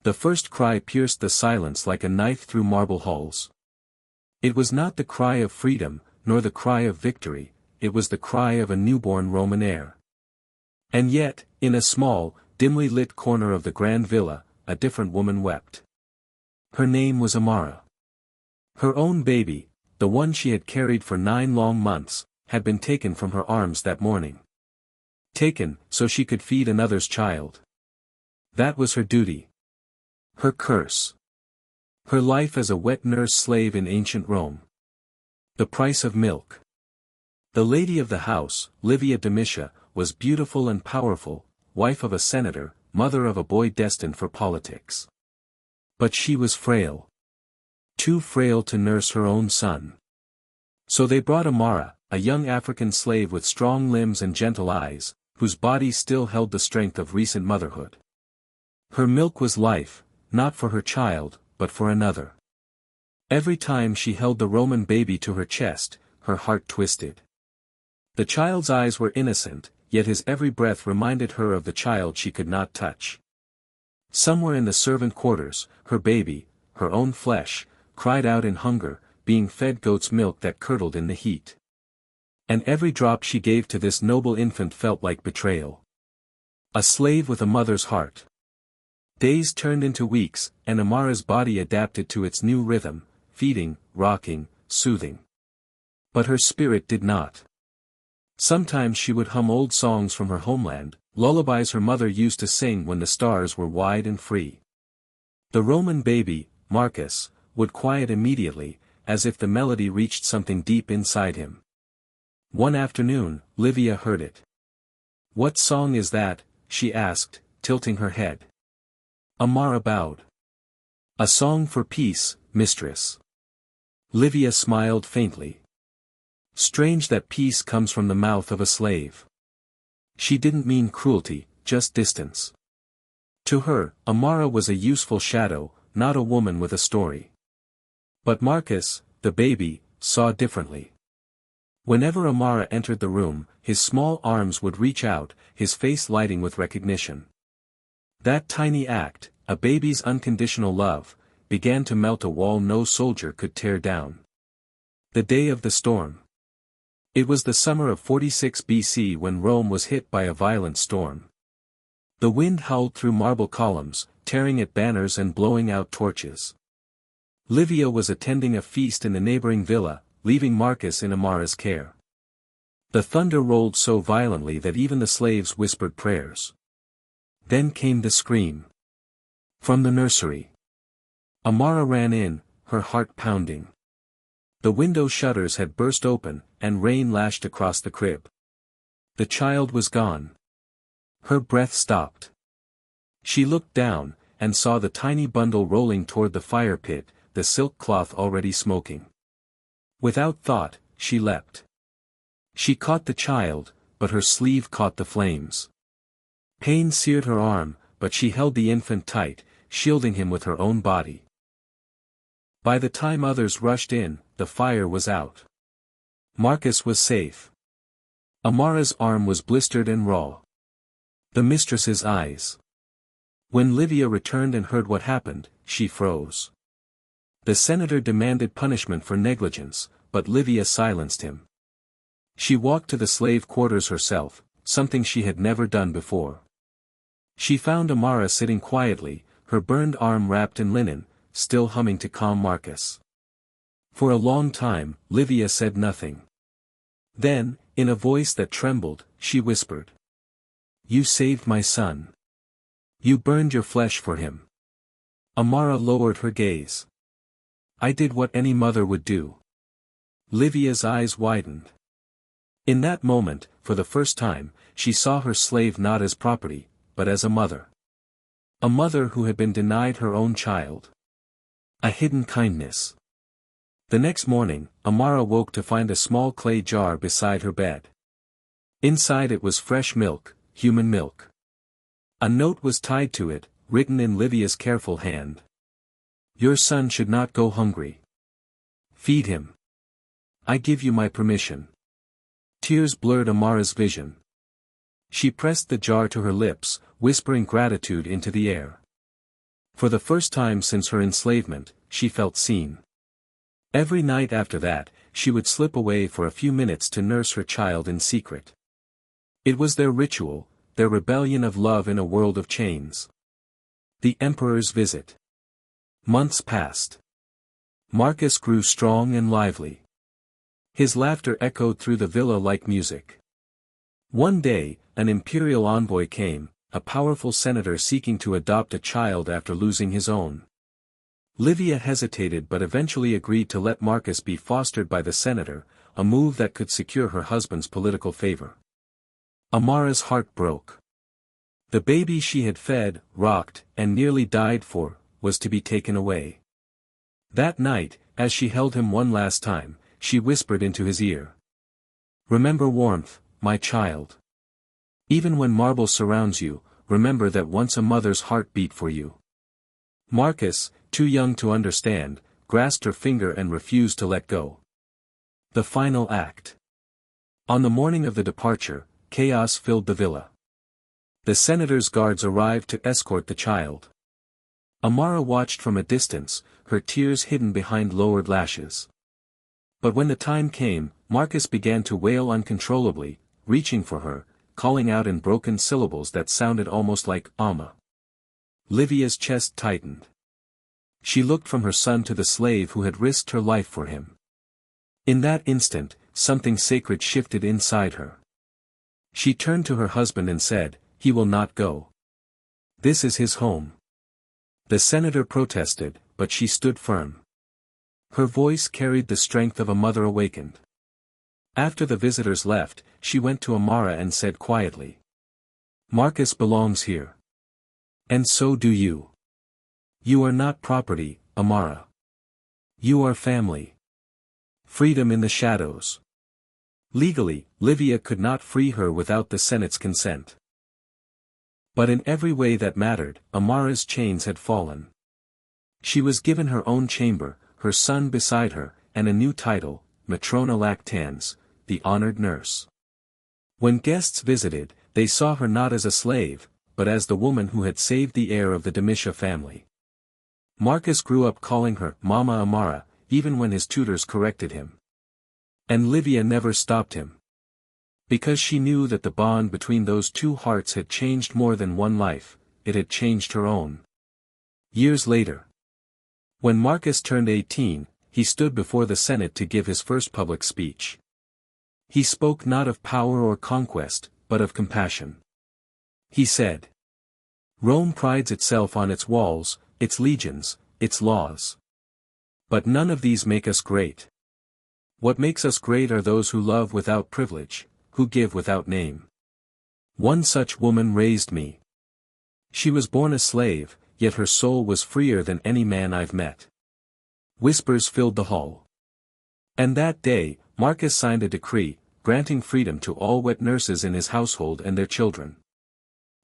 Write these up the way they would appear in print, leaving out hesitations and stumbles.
The first cry pierced the silence like a knife through marble halls. It was not the cry of freedom, nor the cry of victory, it was the cry of a newborn Roman heir. And yet, in a small, dimly lit corner of the grand villa, a different woman wept. Her name was Amara. Her own baby, the one she had carried for 9 long months, had been taken from her arms that morning. Taken, so she could feed another's child. That was her duty. Her curse. Her life as a wet nurse slave in ancient Rome. The price of milk. The lady of the house, Livia Domitia, was beautiful and powerful, wife of a senator, mother of a boy destined for politics. But she was frail. Too frail to nurse her own son. So they brought Amara, a young African slave with strong limbs and gentle eyes, whose body still held the strength of recent motherhood. Her milk was life, not for her child, but for another. Every time she held the Roman baby to her chest, her heart twisted. The child's eyes were innocent, yet his every breath reminded her of the child she could not touch. Somewhere in the servant quarters, her baby, her own flesh, cried out in hunger, being fed goat's milk that curdled in the heat. And every drop she gave to this noble infant felt like betrayal. A slave with a mother's heart. Days turned into weeks, and Amara's body adapted to its new rhythm, feeding, rocking, soothing. But her spirit did not. Sometimes she would hum old songs from her homeland, lullabies her mother used to sing when the stars were wide and free. The Roman baby, Marcus, would quiet immediately, as if the melody reached something deep inside him. One afternoon, Livia heard it. "What song is that?" she asked, tilting her head. Amara bowed. "A song for peace, mistress." Livia smiled faintly. Strange that peace comes from the mouth of a slave. She didn't mean cruelty, just distance. To her, Amara was a useful shadow, not a woman with a story. But Marcus, the baby, saw differently. Whenever Amara entered the room, his small arms would reach out, his face lighting with recognition. That tiny act, a baby's unconditional love, began to melt a wall no soldier could tear down. The day of the storm. It was the summer of 46 BC when Rome was hit by a violent storm. The wind howled through marble columns, tearing at banners and blowing out torches. Livia was attending a feast in the neighboring villa, leaving Marcus in Amara's care. The thunder rolled so violently that even the slaves whispered prayers. Then came the scream. From the nursery. Amara ran in, her heart pounding. The window shutters had burst open, and rain lashed across the crib. The child was gone. Her breath stopped. She looked down, and saw the tiny bundle rolling toward the fire pit, the silk cloth already smoking. Without thought, she leapt. She caught the child, but her sleeve caught the flames. Pain seared her arm, but she held the infant tight, shielding him with her own body. By the time others rushed in, the fire was out. Marcus was safe. Amara's arm was blistered and raw. The mistress's eyes. When Livia returned and heard what happened, she froze. The senator demanded punishment for negligence, but Livia silenced him. She walked to the slave quarters herself, something she had never done before. She found Amara sitting quietly, her burned arm wrapped in linen, still humming to calm Marcus. For a long time, Livia said nothing. Then, in a voice that trembled, she whispered. "You saved my son. You burned your flesh for him." Amara lowered her gaze. "I did what any mother would do." Livia's eyes widened. In that moment, for the first time, she saw her slave not as property, but as a mother. A mother who had been denied her own child. A hidden kindness. The next morning, Amara woke to find a small clay jar beside her bed. Inside it was fresh milk, human milk. A note was tied to it, written in Livia's careful hand. "Your son should not go hungry. Feed him. I give you my permission." Tears blurred Amara's vision. She pressed the jar to her lips, whispering gratitude into the air. For the first time since her enslavement, she felt seen. Every night after that, she would slip away for a few minutes to nurse her child in secret. It was their ritual, their rebellion of love in a world of chains. The Emperor's visit. Months passed. Marcus grew strong and lively. His laughter echoed through the villa like music. One day, an imperial envoy came, a powerful senator seeking to adopt a child after losing his own. Livia hesitated but eventually agreed to let Marcus be fostered by the senator, a move that could secure her husband's political favor. Amara's heart broke. The baby she had fed, rocked, and nearly died for, was to be taken away. That night, as she held him one last time, she whispered into his ear. "Remember warmth, my child. Even when marble surrounds you, remember that once a mother's heart beat for you." Marcus, too young to understand, grasped her finger and refused to let go. The final act. On the morning of the departure, chaos filled the villa. The senator's guards arrived to escort the child. Amara watched from a distance, her tears hidden behind lowered lashes. But when the time came, Marcus began to wail uncontrollably, reaching for her, calling out in broken syllables that sounded almost like "Amma." Livia's chest tightened. She looked from her son to the slave who had risked her life for him. In that instant, something sacred shifted inside her. She turned to her husband and said, "He will not go. This is his home." The senator protested, but she stood firm. Her voice carried the strength of a mother awakened. After the visitors left, she went to Amara and said quietly, "Marcus belongs here. And so do you. You are not property, Amara. You are family. Freedom in the shadows." Legally, Livia could not free her without the Senate's consent. But in every way that mattered, Amara's chains had fallen. She was given her own chamber, her son beside her, and a new title, Matrona Lactans, the honored nurse. When guests visited, they saw her not as a slave, but as the woman who had saved the heir of the Domitia family. Marcus grew up calling her Mama Amara, even when his tutors corrected him. And Livia never stopped him. Because she knew that the bond between those two hearts had changed more than one life, it had changed her own. Years later. When Marcus turned 18, he stood before the Senate to give his first public speech. He spoke not of power or conquest, but of compassion. He said, "Rome prides itself on its walls, its legions, its laws. But none of these make us great. What makes us great are those who love without privilege, who give without name. One such woman raised me. She was born a slave, yet her soul was freer than any man I've met." Whispers filled the hall. And that day, Marcus signed a decree, granting freedom to all wet nurses in his household and their children.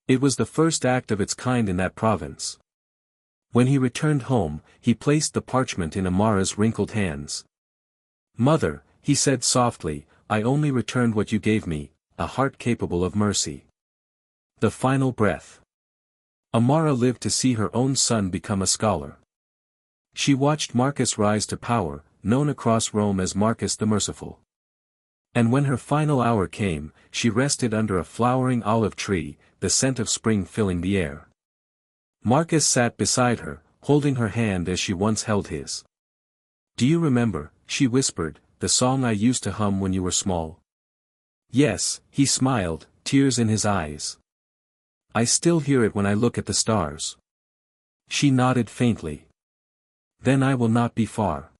It was the first act of its kind in that province. When he returned home, he placed the parchment in Amara's wrinkled hands. "Mother," he said softly, "I only returned what you gave me, a heart capable of mercy." The final breath. Amara lived to see her own son become a scholar. She watched Marcus rise to power, known across Rome as Marcus the Merciful. And when her final hour came, she rested under a flowering olive tree, the scent of spring filling the air. Marcus sat beside her, holding her hand as she once held his. "Do you remember," she whispered, "the song I used to hum when you were small?" "Yes," he smiled, tears in his eyes. "I still hear it when I look at the stars." She nodded faintly. "Then I will not be far."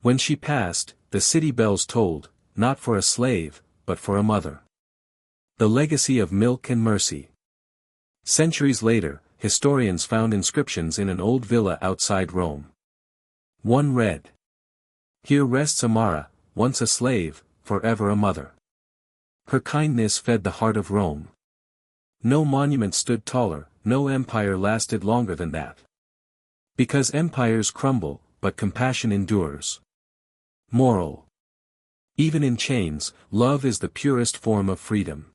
When she passed, the city bells tolled, not for a slave, but for a mother. The legacy of milk and mercy. Centuries later, historians found inscriptions in an old villa outside Rome. One read, "Here rests Amara, once a slave, forever a mother. Her kindness fed the heart of Rome." No monument stood taller, no empire lasted longer than that. Because empires crumble, but compassion endures. Moral. Even in chains, love is the purest form of freedom.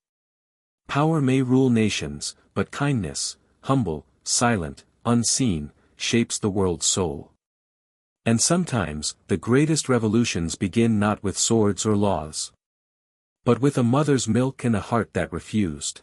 Power may rule nations, but kindness, humble, silent, unseen, shapes the world's soul. And sometimes, the greatest revolutions begin not with swords or laws, but with a mother's milk and a heart that refused.